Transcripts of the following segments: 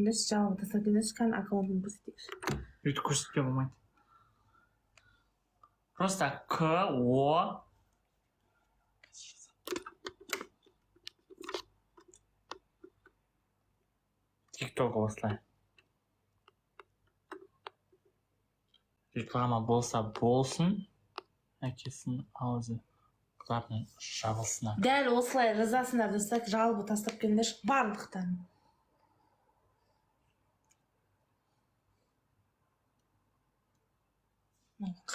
келіңдерші, жалғыз тастап келіңдерші, кән аккаунтын көрсетейікші. Бүйтіп көрсетпе болмайды. Просто К-О. Тикток осылай. Реклама болса болсын, әкесінің аузы құлағын жабылсына. Дәл осылай жазасыңдар достар, жалбы тастап келіңдерші, барлықтан.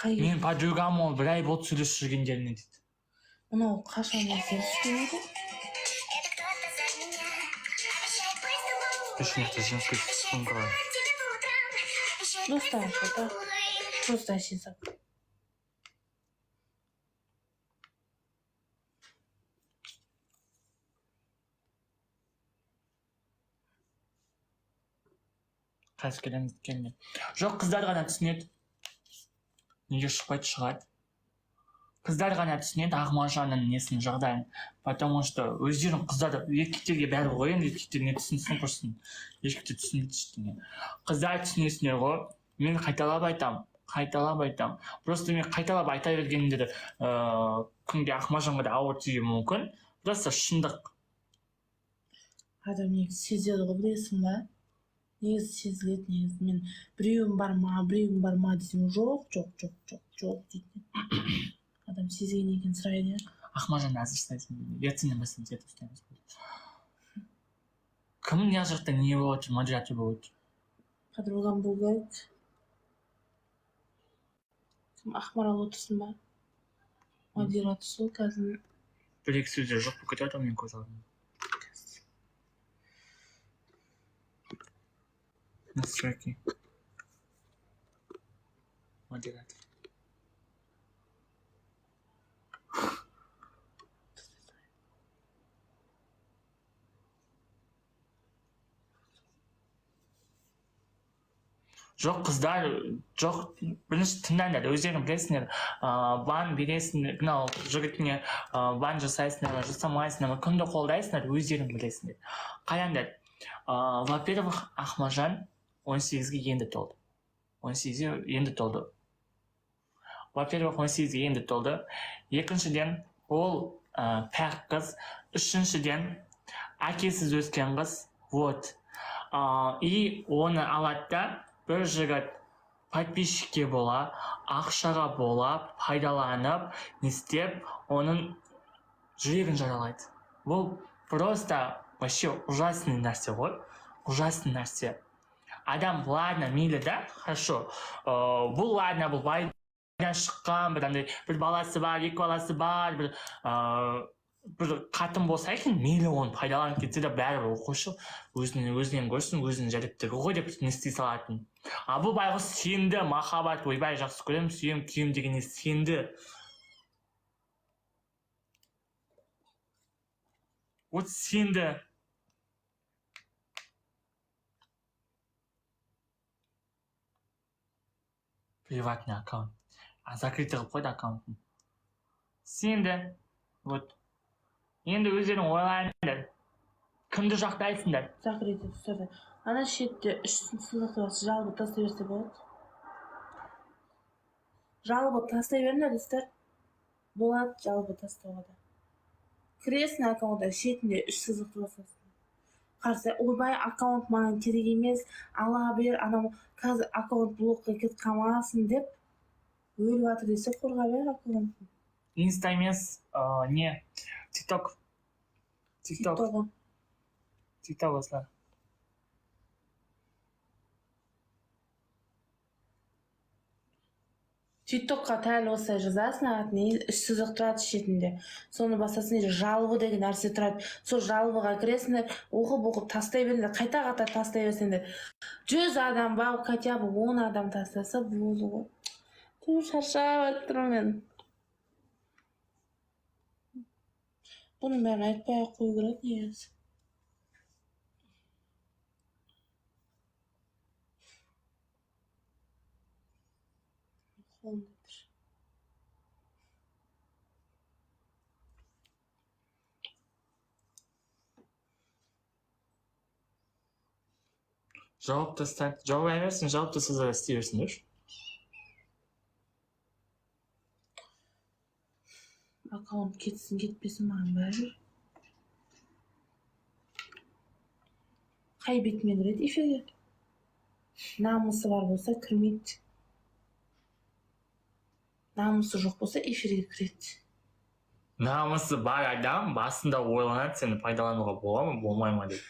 Мен подругам ол бір ай болды сөйлесіп жүргендеріне дейді. Мынау қашан сен түскен Үш мықты женский сұңғырай. Достар, что-то. Просто ашисап. Қайсы келеміз келме. Жоқ, қыздар ғана түсінеді. Неге шықпайды шығады. Қыздар ғана түсінеді Ақмаржанның несінің жағдайын. Потому что өздерінің қыздары еркектерге бәрі ғой, енді еркектер не түсінсін құрсын. Еркектер түсінеді ештеңе. Қыздар түсінесіңдер ғой. Мен қайталап айтам. Просто мен қайталап айта бергенімде күнде Ақмаржанға да ауыр тиюі мүмкін. Просто шындық. Адам негізі сезеді ғой, білесің ба? Негізі сезіледі, негізі. Мен біреуім бар ма десем, жоқ дейді. Адам сезген екен сұрайды. Ақмаржан әзір ұстайсың. Ертеңнен бастап зет ұстаймыз. Кім не жақта не болады, модератор болады? Подругам бұл керек. Кім Ақмарал отырсын ба? Модератор сол қазір. Бір-екі сөздер жоқ болып кетеді, мен көз алдым. Настройки. Модератор. Жоқ, қыздар, жоқ, бірінші тыңдаңдар, өздерің білесіңдер, бан бересіңдер, мынау жігітіне бан жасайсыңдар, жасамайсыңдар, кімді қолдайсыңдар, өздерің білесіңдер. Қараңдар, во-первых, Ақмаржан 18-ге енді толды. 18-ге енді толды. Во-первых, 18-ге енді толды. Екіншіден, ол пәк қыз. Үшіншіден, әкесіз өскен қыз. Вот. И оны алады бір жігіт подписчикке бола, ақшаға бола, пайдаланып, не істеп, оның жүрегін жаралайды. Бұл просто вообще ужасный нәрсе ғой. Ужасный нәрсе. Адам, ладно, мейлі да, хорошо. Бұл ладно, бұл байдан шыққан, бір баласы бар, екі баласы бар, бір қатын болса екен, мейлі оны пайдаланып кетсе де бәрібір оқушы өзінен көрсін, өзінің жәдеттігі ғой деп не істей салатын. Бұл байғыз сенді, махаббат, ойбай жақсы көрем, сүйем, күйем дегенде сенді. Вот сенді. Приватный аккаунт. Закрытый қылып қойды аккаунтын. Сенді. Вот. Енді өздерің ойлайындар. Кімді жақтайсыңдар? Закрытый тұстарда. Ана шетте үшсін сызықтырасы жалбы тастай берсе болады. Жалбы тастай беріңдер, достар. Болады жалбы тастауға да. Кіресің аккаунтта шетінде үш сызықты басасың. Қарсы, ойбай, аккаунт маған керек емес, ала бер, анау қазір аккаунт блокқа кет қалмасын деп өліп жатыр десе қорға бер аккаунтын. Инста емес, не? Тикток. Тикток осылар. Тиктокқа тәл осылай жазасың, атын үш сызық тұрады шетінде. Соны басасың, жалбы деген нәрсе тұрады. Сол жалбыға кіресіңдер, оқып тастай беріңдер, қайта тастай берсеңдер. 100 адам ба, хотя бы 10 адам тастаса болды ғой. Шаршап отырмын мен. Бұның бәрін айтпай-ақ қою керек негізі. Жауап тастайды. Жауап берсін, жауап тастаса істей берсін деші. Аккаунт кетсін кетпесін маған бәрібір. Қай бетімен кіреді эфирге? Намысы бар болса кірмейді. Намысы жоқ болса эфирге кіреді. Намысы бар адам басында ойланады, сені пайдалануға бола ма, болмай ма деп.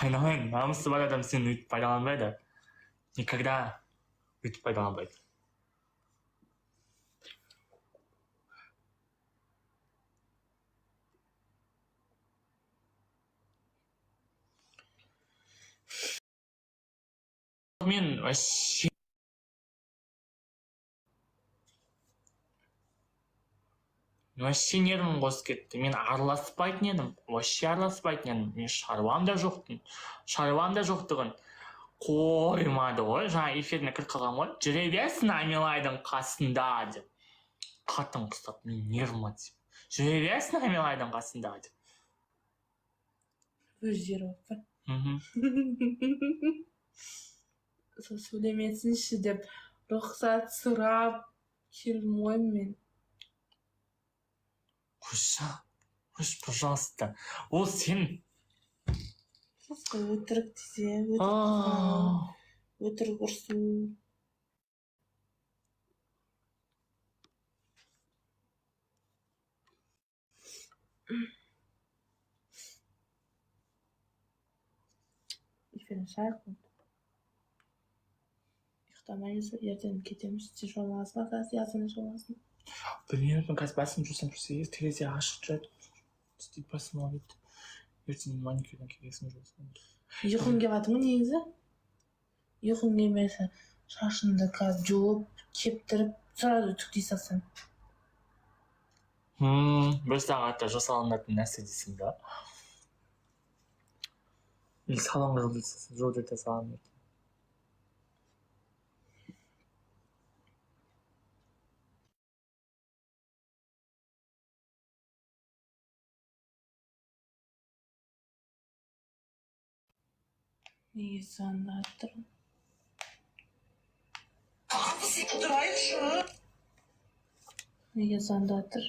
Айналайын, намысы бар адам сені өйтіп пайдаланбайды. Никогда өйтіп пайдаланбайды. Мен вообще нервім қосып кетті. Мен араласпайтын едім. Вообще араласпайтын едім. Мен шаруам да жоқтығын қоймады ғой. Жаңа эфиріне кіріп қалған ғой. Жүре берсін Амилайдың қасында деп. Қатын құстап, мен нервім атып. Жүре берсін Амилайдың қасында деп. Өздері болып. Сол сөйлемесінші деп рұқсат сұрап келдім ғой мен. Қош, пожалуйста. Ол сен. Өтірік десе, өтірік ұрсу. Эфирін шайық болды. Ұйықтамайыз, ертең кетеміз. Сен жолмағыз ба, қазір языны жолмағызын. Білмеймін, қазір басым жүрсем жүрсе, терезе ашық жүреді. Істейді басым алып. Ертең маникюрден келесің жүрсің. Ұйқың кеп атымы негізі? Ұйқың келмесе, шашынды қазір жуып, кептіріп, сразу түктей салсам. Бір сағатта жасалынатын нәрсе дейсің да? Или салонға жолдета салам ертең. Неге звондап тұрмын? Тұрайықшы. Неге звондап тұр?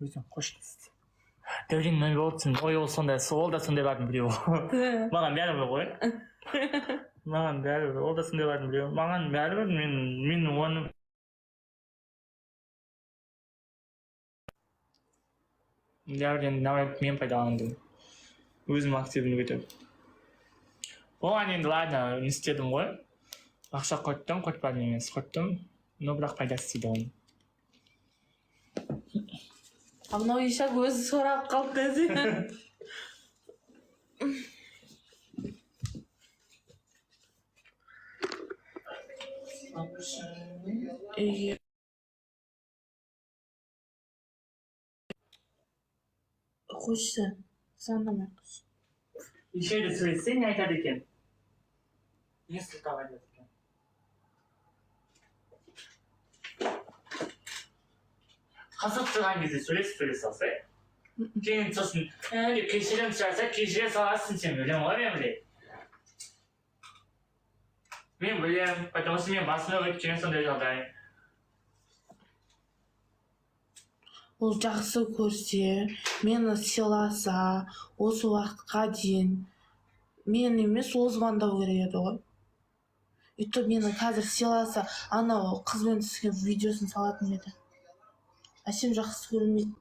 Өзің қош келсін. Дәурен ой болыпсың, ой ол сондай, ол да сондай бардың біреу. Маған бәрібір ғой. Маған бәрібір, ол да сондай бардың біреу. Маған бәрібір, мен оны... Дәурен, мен пайдаландым. Өзім активін өтіп. Оған енді ладно, не істедім ғой. Ақша қойттым, қойтпадым емес, қойттым. Но бірақ пайдасы тиді оның. Мынау ешак өзі сорап қалды десе. Үйге. Қойшы, сандамай қойшы. Еще сөйлесе не айтады екен? Не сылтап айтады екен? Қызық тұрған кезде сөйлесе салса, кейін сосын кешірім сұраса, кешіре саласың сен, білем ғой мен білем. Мен білем, потому что мен басына өткен сондай жағдай. Ол жақсы көрсе, мені сыйласа, осы уақытқа дейін мен емес ол звондау керек еді ғой. Өйтіп мені қазір сыйласа, анау қызбен түскен видеосын салатын еді. Әсем жақсы көрмейді.